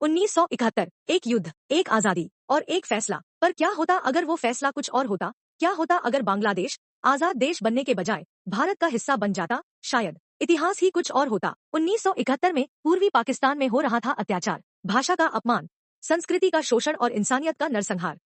1971, एक युद्ध, एक आजादी और एक फैसला। पर क्या होता अगर वो फैसला कुछ और होता? क्या होता अगर बांग्लादेश आजाद देश बनने के बजाय भारत का हिस्सा बन जाता? शायद इतिहास ही कुछ और होता। 1971 में पूर्वी पाकिस्तान में हो रहा था अत्याचार, भाषा का अपमान, संस्कृति का शोषण और इंसानियत का नरसंहार।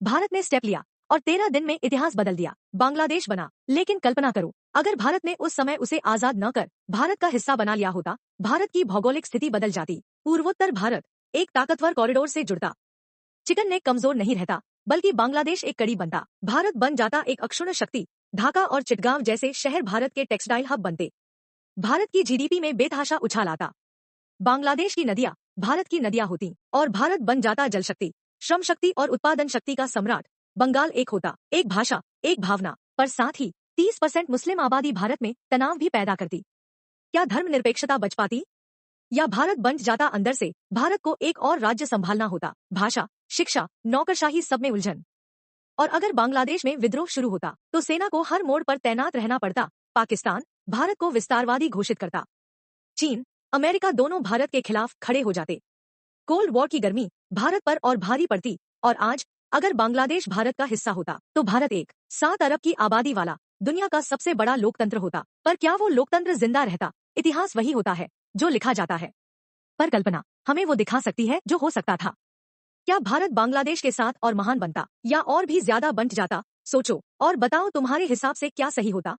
भारत ने स्टेप लिया और 13 दिन में इतिहास बदल दिया। बांग्लादेश बना। लेकिन कल्पना करो, अगर भारत ने उस समय उसे आजाद न कर भारत का हिस्सा बना लिया होता, भारत की भौगोलिक स्थिति बदल जाती। पूर्वोत्तर भारत एक ताकतवर कॉरिडोर से जुड़ता। चिकन नेक कमजोर नहीं रहता, बल्कि बांग्लादेश एक कड़ी बनता। भारत बन जाता एक अक्षुण्ण शक्ति। ढाका और चिटगांव जैसे शहर भारत के टेक्सटाइल हब बनते। भारत की जीडीपी में बेतहाशा उछाल आता। बांग्लादेश की नदियां भारत की नदियां होती और भारत बन जाता जल शक्ति, श्रम शक्ति और उत्पादन शक्ति का सम्राट। बंगाल एक होता, एक भाषा, एक भावना, पर साथ ही 30% मुस्लिम आबादी भारत में तनाव भी पैदा करती। क्या धर्मनिरपेक्षता बच पाती? या भारत बन जाता अंदर से? भारत को एक और राज्य संभालना होता। भाषा, शिक्षा, नौकरशाही, सब में उलझन। और अगर बांग्लादेश में विद्रोह शुरू होता तो सेना को हर मोड़ पर तैनात रहना पड़ता। पाकिस्तान भारत को विस्तारवादी घोषित करता। चीन, अमेरिका दोनों भारत के खिलाफ खड़े हो जाते। कोल्ड वॉर की गर्मी भारत पर और भारी पड़ती। और आज अगर बांग्लादेश भारत का हिस्सा होता तो भारत एक 7 अरब की आबादी वाला दुनिया का सबसे बड़ा लोकतंत्र होता। पर क्या वो लोकतंत्र जिंदा रहता? इतिहास वही होता है जो लिखा जाता है, पर कल्पना हमें वो दिखा सकती है जो हो सकता था। क्या भारत बांग्लादेश के साथ और महान बनता या और भी ज्यादा बंट जाता? सोचो और बताओ, तुम्हारे हिसाब से क्या सही होता?